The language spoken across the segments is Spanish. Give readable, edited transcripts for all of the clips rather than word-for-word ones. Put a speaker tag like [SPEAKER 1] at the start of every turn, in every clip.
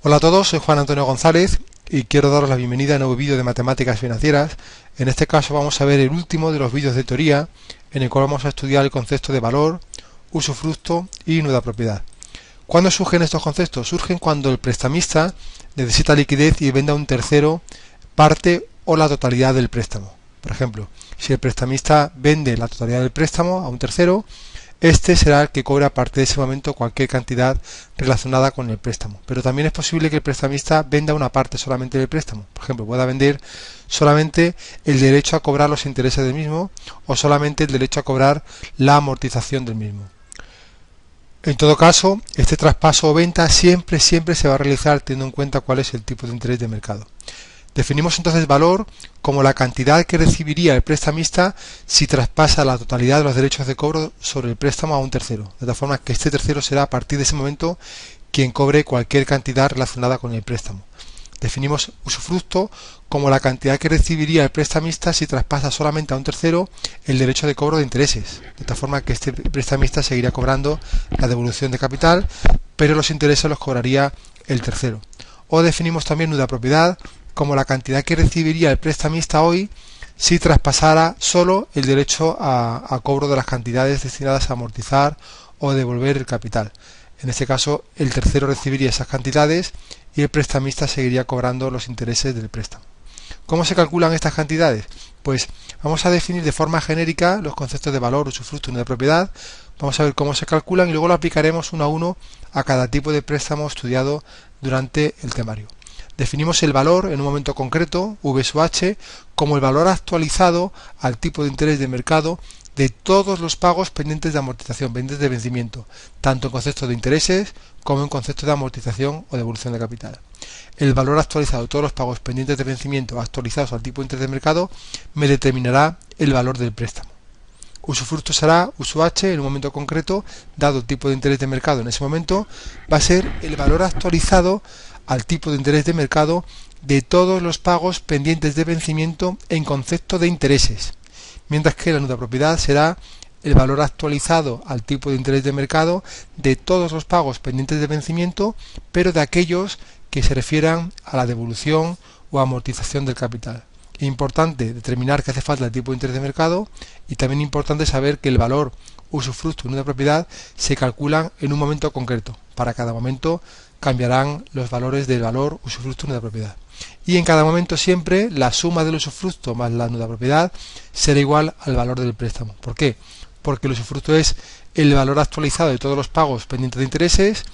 [SPEAKER 1] Hola a todos, soy Juan Antonio González y quiero daros la bienvenida a un nuevo vídeo de matemáticas financieras. En este caso vamos a ver el último de los vídeos de teoría en el cual vamos a estudiar el concepto de valor, usufructo y nuda propiedad. ¿Cuándo surgen estos conceptos? Surgen cuando el prestamista necesita liquidez y vende a un tercero parte o la totalidad del préstamo. Por ejemplo, si el prestamista vende la totalidad del préstamo a un tercero, este será el que cobre a partir de ese momento cualquier cantidad relacionada con el préstamo. Pero también es posible que el prestamista venda una parte solamente del préstamo. Por ejemplo, pueda vender solamente el derecho a cobrar los intereses del mismo o solamente el derecho a cobrar la amortización del mismo. En todo caso, este traspaso o venta siempre se va a realizar teniendo en cuenta cuál es el tipo de interés de mercado. Definimos entonces valor como la cantidad que recibiría el prestamista si traspasa la totalidad de los derechos de cobro sobre el préstamo a un tercero, de tal forma que este tercero será a partir de ese momento quien cobre cualquier cantidad relacionada con el préstamo. Definimos usufructo como la cantidad que recibiría el prestamista si traspasa solamente a un tercero el derecho de cobro de intereses, de tal forma que este prestamista seguiría cobrando la devolución de capital, pero los intereses los cobraría el tercero. O definimos también nuda propiedad como la cantidad que recibiría el prestamista hoy si traspasara solo el derecho a cobro de las cantidades destinadas a amortizar o devolver el capital. En este caso, el tercero recibiría esas cantidades y el prestamista seguiría cobrando los intereses del préstamo. ¿Cómo se calculan estas cantidades? Pues vamos a definir de forma genérica los conceptos de valor, usufructo y nuda propiedad. Vamos a ver cómo se calculan y luego lo aplicaremos uno a uno a cada tipo de préstamo estudiado durante el temario. Definimos el valor en un momento concreto, V sub H, como el valor actualizado al tipo de interés de mercado de todos los pagos pendientes de amortización, pendientes de vencimiento, tanto en concepto de intereses como en concepto de amortización o devolución de capital. El valor actualizado de todos los pagos pendientes de vencimiento actualizados al tipo de interés de mercado me determinará el valor del préstamo. Usufructo será U sub H en un momento concreto, dado el tipo de interés de mercado en ese momento, va a ser el valor actualizado al tipo de interés de mercado de todos los pagos pendientes de vencimiento en concepto de intereses, mientras que la nuda propiedad será el valor actualizado al tipo de interés de mercado de todos los pagos pendientes de vencimiento, pero de aquellos que se refieran a la devolución o amortización del capital. Es importante determinar que hace falta el tipo de interés de mercado y también importante saber que el valor usufructo y nuda propiedad se calculan en un momento concreto. Para cada momento cambiarán los valores del valor usufructo y nuda propiedad. Y en cada momento siempre la suma del usufructo más la nuda propiedad será igual al valor del préstamo. ¿Por qué? Porque el usufructo es el valor actualizado de todos los pagos pendientes de intereses,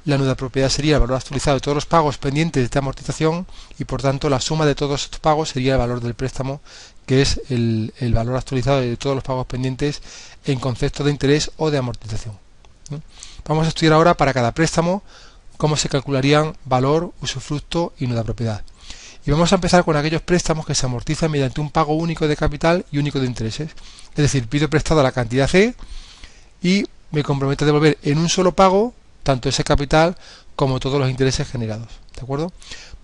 [SPEAKER 1] la nuda propiedad sería el valor actualizado de todos los pagos pendientes de amortización y por tanto la suma de todos estos pagos sería el valor del préstamo, que es el valor actualizado de todos los pagos pendientes en concepto de interés o de amortización. Vamos a estudiar ahora para cada préstamo cómo se calcularían valor, usufructo y nuda propiedad. Y vamos a empezar con aquellos préstamos que se amortizan mediante un pago único de capital y único de intereses. Es decir, pido prestado la cantidad C y me comprometo a devolver en un solo pago tanto ese capital como todos los intereses generados. ¿De acuerdo?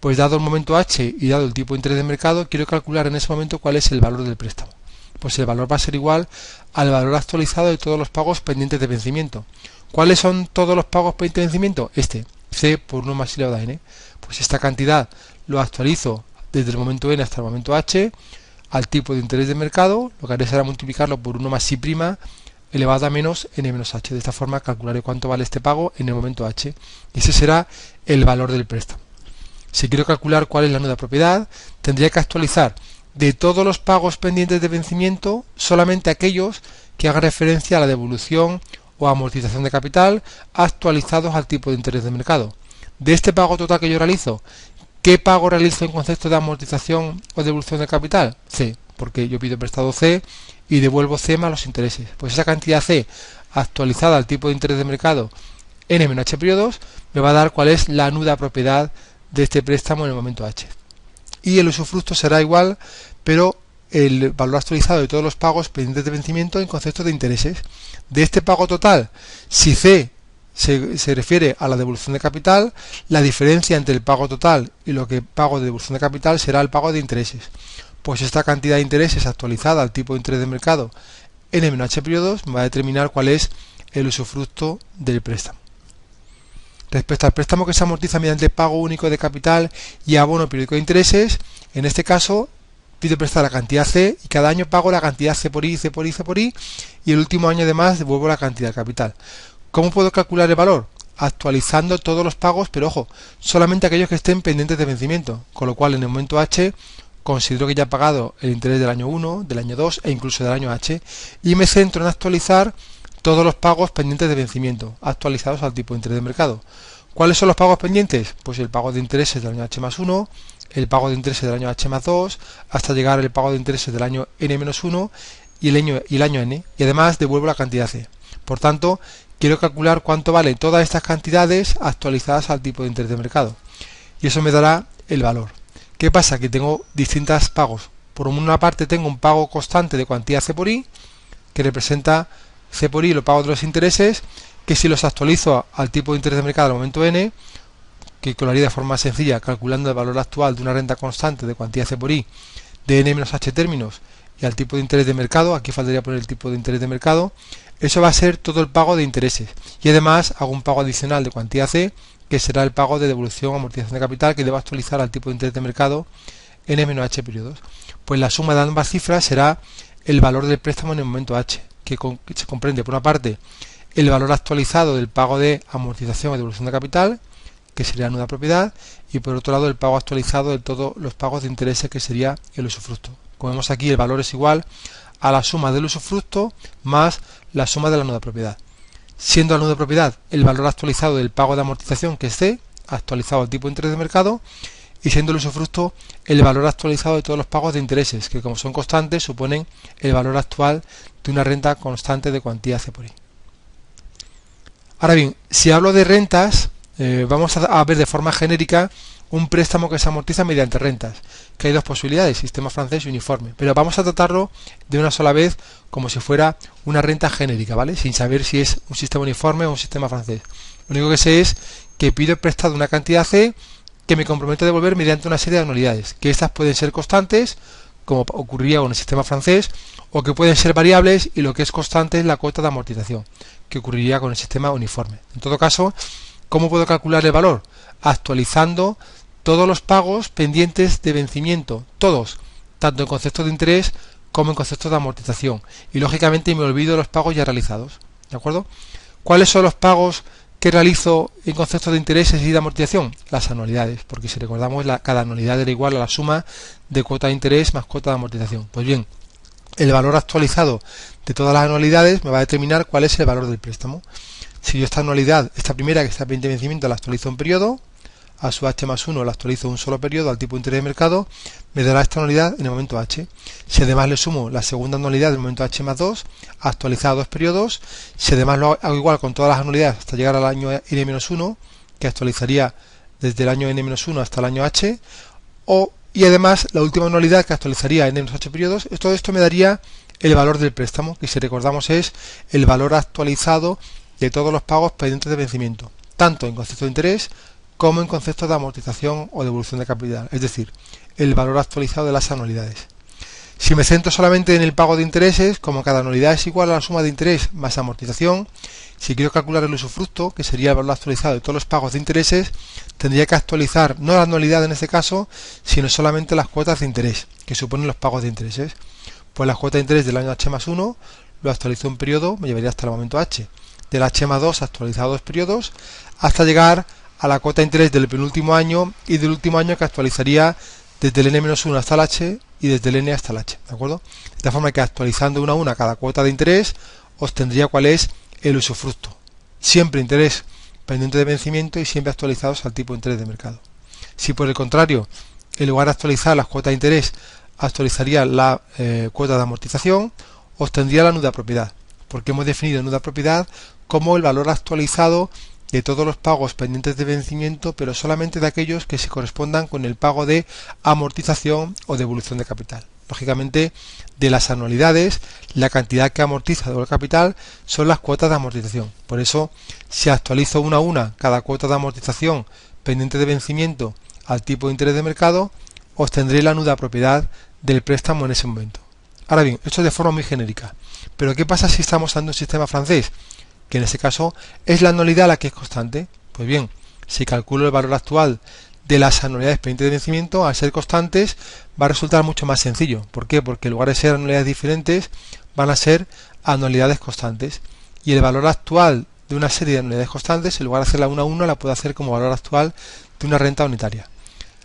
[SPEAKER 1] Pues dado el momento H y dado el tipo de interés de mercado, quiero calcular en ese momento cuál es el valor del préstamo. Pues el valor va a ser igual al valor actualizado de todos los pagos pendientes de vencimiento. ¿Cuáles son todos los pagos pendientes de vencimiento? Este, C por 1 más I elevado a N. Pues esta cantidad lo actualizo desde el momento N hasta el momento H al tipo de interés de mercado, lo que haré será multiplicarlo por 1 más I' elevado a menos N menos H. De esta forma calcularé cuánto vale este pago en el momento H. Y ese será el valor del préstamo. Si quiero calcular cuál es la nuda propiedad, tendría que actualizar de todos los pagos pendientes de vencimiento solamente aquellos que hagan referencia a la devolución o amortización de capital actualizados al tipo de interés de mercado. De este pago total que yo realizo, ¿qué pago realizo en concepto de amortización o devolución de capital? C, porque yo pido prestado C y devuelvo C más los intereses. Pues esa cantidad C actualizada al tipo de interés de mercado N menos H periodos me va a dar cuál es la nuda propiedad de este préstamo en el momento H. Y el usufructo será igual, pero el valor actualizado de todos los pagos pendientes de vencimiento en concepto de intereses. De este pago total, si C se refiere a la devolución de capital, la diferencia entre el pago total y lo que pago de devolución de capital será el pago de intereses. Pues esta cantidad de intereses actualizada al tipo de interés de mercado N-H periodos me va a determinar cuál es el usufructo del préstamo. Respecto al préstamo que se amortiza mediante pago único de capital y abono periódico de intereses, en este caso pido prestar la cantidad C y cada año pago la cantidad C por I, C por I, C por I y el último año además devuelvo la cantidad de capital. ¿Cómo puedo calcular el valor? Actualizando todos los pagos, pero ojo, solamente aquellos que estén pendientes de vencimiento, con lo cual en el momento H considero que ya he pagado el interés del año 1, del año 2 e incluso del año H y me centro en actualizar todos los pagos pendientes de vencimiento, actualizados al tipo de interés de mercado. ¿Cuáles son los pagos pendientes? Pues el pago de intereses del año H más 1, el pago de intereses del año H más 2, hasta llegar al pago de intereses del año N menos 1 y el año N, y además devuelvo la cantidad C. Por tanto, quiero calcular cuánto valen todas estas cantidades actualizadas al tipo de interés de mercado. Y eso me dará el valor. ¿Qué pasa? Que tengo distintos pagos. Por una parte tengo un pago constante de cuantía C por I, que representa C por I, los pagos de los intereses, que si los actualizo al tipo de interés de mercado al momento N, que lo haría de forma sencilla calculando el valor actual de una renta constante de cuantía C por I de N menos H términos y al tipo de interés de mercado, aquí faltaría poner el tipo de interés de mercado, eso va a ser todo el pago de intereses. Y además hago un pago adicional de cuantía C, que será el pago de devolución o amortización de capital que debo actualizar al tipo de interés de mercado N menos H periodos. Pues la suma de ambas cifras será el valor del préstamo en el momento H, que se comprende por una parte el valor actualizado del pago de amortización o devolución de capital, que sería la nuda propiedad, y por otro lado el pago actualizado de todos los pagos de intereses, que sería el usufructo. Como vemos aquí, el valor es igual a la suma del usufructo más la suma de la nuda propiedad. Siendo la nuda propiedad el valor actualizado del pago de amortización, que es C, actualizado al tipo de interés de mercado, y siendo el usufructo el valor actualizado de todos los pagos de intereses, que como son constantes suponen el valor actual de una renta constante de cuantía C por I. Ahora bien, si hablo de rentas, vamos a ver de forma genérica un préstamo que se amortiza mediante rentas, que hay dos posibilidades, sistema francés y uniforme, pero vamos a tratarlo de una sola vez como si fuera una renta genérica, ¿vale? Sin saber si es un sistema uniforme o un sistema francés. Lo único que sé es que pido prestado una cantidad C que me comprometo a devolver mediante una serie de anualidades, que estas pueden ser constantes, como ocurría con el sistema francés, o que pueden ser variables y lo que es constante es la cuota de amortización, que ocurriría con el sistema uniforme. En todo caso, ¿cómo puedo calcular el valor? Actualizando todos los pagos pendientes de vencimiento, todos, tanto en conceptos de interés como en conceptos de amortización. Y lógicamente me olvido de los pagos ya realizados. ¿De acuerdo? ¿Cuáles son los pagos que realizo en conceptos de intereses y de amortización? Las anualidades, porque si recordamos, cada anualidad era igual a la suma de cuota de interés más cuota de amortización. Pues bien, el valor actualizado de todas las anualidades me va a determinar cuál es el valor del préstamo. Si yo esta anualidad, esta primera que está pendiente de vencimiento, la actualizo un periodo, a su H más 1 la actualizo un solo periodo al tipo de interés de mercado, me dará esta anualidad en el momento H. Si además le sumo la segunda anualidad del momento H más 2, actualizada a 2 periodos, si además lo hago igual con todas las anualidades hasta llegar al año N-1, que actualizaría desde el año N-1 hasta el año H, y además la última anualidad que actualizaría en N-8 periodos, todo esto me daría el valor del préstamo, que si recordamos es el valor actualizado de todos los pagos pendientes de vencimiento, tanto en concepto de interés como en concepto de amortización o devolución de capital, es decir, el valor actualizado de las anualidades. Si me centro solamente en el pago de intereses, como cada anualidad es igual a la suma de interés más amortización, si quiero calcular el usufructo, que sería el valor actualizado de todos los pagos de intereses, tendría que actualizar no la anualidad en este caso, sino solamente las cuotas de interés, que suponen los pagos de intereses. Pues la cuota de interés del año H más 1 lo actualizo un periodo, me llevaría hasta el momento H. Del H más 2 actualizado 2 periodos, hasta llegar a la cuota de interés del penúltimo año y del último año, que actualizaría desde el N-1 hasta el H y desde el N hasta el H, ¿de acuerdo? De tal forma que actualizando una a una cada cuota de interés, obtendría cuál es el usufructo. Siempre interés pendiente de vencimiento y siempre actualizados al tipo de interés de mercado. Si por el contrario, en lugar de actualizar las cuotas de interés, actualizaría la cuota de amortización, obtendría la nuda propiedad, porque hemos definido nuda propiedad como el valor actualizado de todos los pagos pendientes de vencimiento, pero solamente de aquellos que se correspondan con el pago de amortización o devolución de capital. Lógicamente, de las anualidades, la cantidad que amortiza el capital son las cuotas de amortización. Por eso, si actualizo una a una cada cuota de amortización pendiente de vencimiento al tipo de interés de mercado, obtendré la nuda propiedad del préstamo en ese momento. Ahora bien, esto es de forma muy genérica. Pero ¿qué pasa si estamos usando un sistema francés? Que en este caso es la anualidad la que es constante. Pues bien, si calculo el valor actual de las anualidades pendientes de vencimiento, al ser constantes, va a resultar mucho más sencillo. ¿Por qué? Porque en lugar de ser anualidades diferentes, van a ser anualidades constantes. Y el valor actual de una serie de anualidades constantes, en lugar de hacerla una a uno, la puedo hacer como valor actual de una renta unitaria.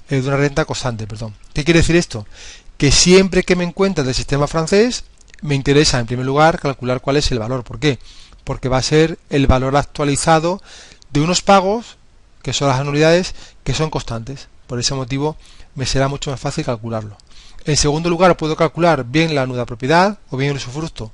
[SPEAKER 1] De una renta constante, perdón. ¿Qué quiere decir esto? Que siempre que me encuentre del sistema francés, me interesa en primer lugar calcular cuál es el valor. ¿Por qué? Porque va a ser el valor actualizado de unos pagos, que son las anualidades, que son constantes. Por ese motivo me será mucho más fácil calcularlo. En segundo lugar, puedo calcular bien la nuda propiedad o bien el usufructo.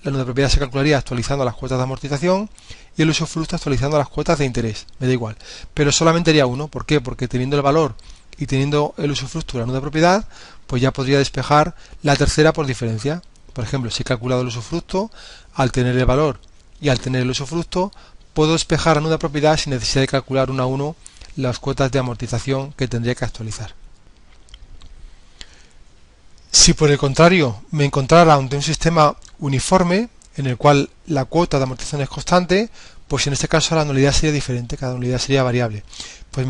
[SPEAKER 1] La nuda propiedad se calcularía actualizando las cuotas de amortización y el usufructo actualizando las cuotas de interés. Me da igual. Pero solamente haría uno. ¿Por qué? Porque teniendo el valor y teniendo el usufructo de la nuda propiedad, pues ya podría despejar la tercera por diferencia. Por ejemplo, si he calculado el usufructo, al tener el valor y al tener el usufructo, puedo despejar la nuda propiedad sin necesidad de calcular uno a uno las cuotas de amortización que tendría que actualizar. Si por el contrario me encontrara ante un sistema uniforme en el cual la cuota de amortización es constante, pues en este caso la anualidad sería diferente, cada anualidad sería variable. Pues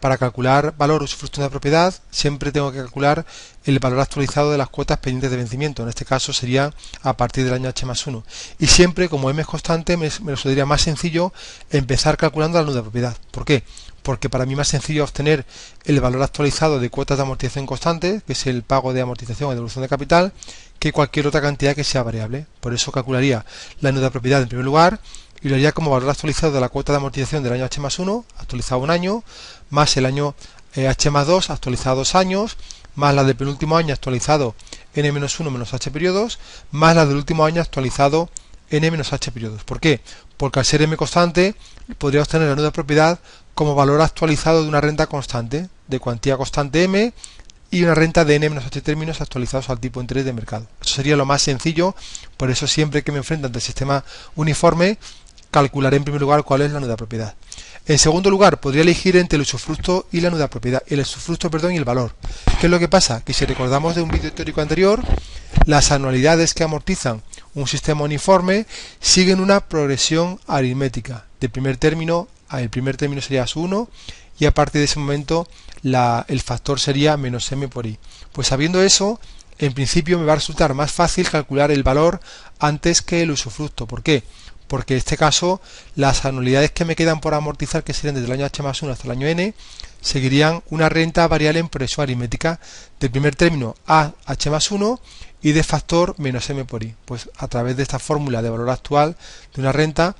[SPEAKER 1] para calcular valor usufructo de una propiedad siempre tengo que calcular el valor actualizado de las cuotas pendientes de vencimiento. En este caso sería a partir del año H+1. Y siempre, como M es constante, me resultaría más sencillo empezar calculando la nuda propiedad. ¿Por qué? Porque para mí es más sencillo obtener el valor actualizado de cuotas de amortización constante, que es el pago de amortización o devolución de capital, que cualquier otra cantidad que sea variable. Por eso calcularía la nuda propiedad en primer lugar y lo haría como valor actualizado de la cuota de amortización del año H+1, actualizado un año, más el año H+2, actualizado 2 años, más la del penúltimo año actualizado N-1 menos H periodos, más la del último año actualizado N menos H periodos. ¿Por qué? Porque al ser M constante, podría obtener la nuda propiedad como valor actualizado de una renta constante, de cuantía constante M, y una renta de N menos H términos actualizados al tipo de interés de mercado. Eso sería lo más sencillo, por eso siempre que me enfrento ante el sistema uniforme, calcularé en primer lugar cuál es la nuda propiedad. En segundo lugar, podría elegir entre el usufructo y la nuda propiedad, el usufructo, perdón, y el valor. ¿Qué es lo que pasa? Que si recordamos de un vídeo teórico anterior, las anualidades que amortizan un sistema uniforme siguen una progresión aritmética. De primer término, el primer término sería su 1 y a partir de ese momento el factor sería menos m por i. Pues sabiendo eso, en principio me va a resultar más fácil calcular el valor antes que el usufructo. ¿Por qué? Porque en este caso las anualidades que me quedan por amortizar, que serían desde el año H+1 hasta el año N, seguirían una renta variable en progresión aritmética del primer término a H+1 y de factor menos m por i. Pues a través de esta fórmula de valor actual de una renta,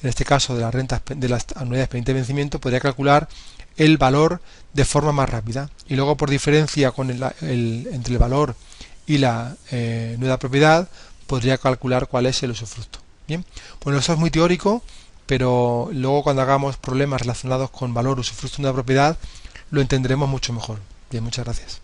[SPEAKER 1] en este caso de las rentas de las anualidades pendientes de vencimiento, podría calcular el valor de forma más rápida. Y luego por diferencia con entre el valor y la nuda propiedad, podría calcular cuál es el usufructo. Bien, bueno, eso es muy teórico, pero luego cuando hagamos problemas relacionados con valor, usufructo de una propiedad, lo entenderemos mucho mejor. Bien, muchas gracias.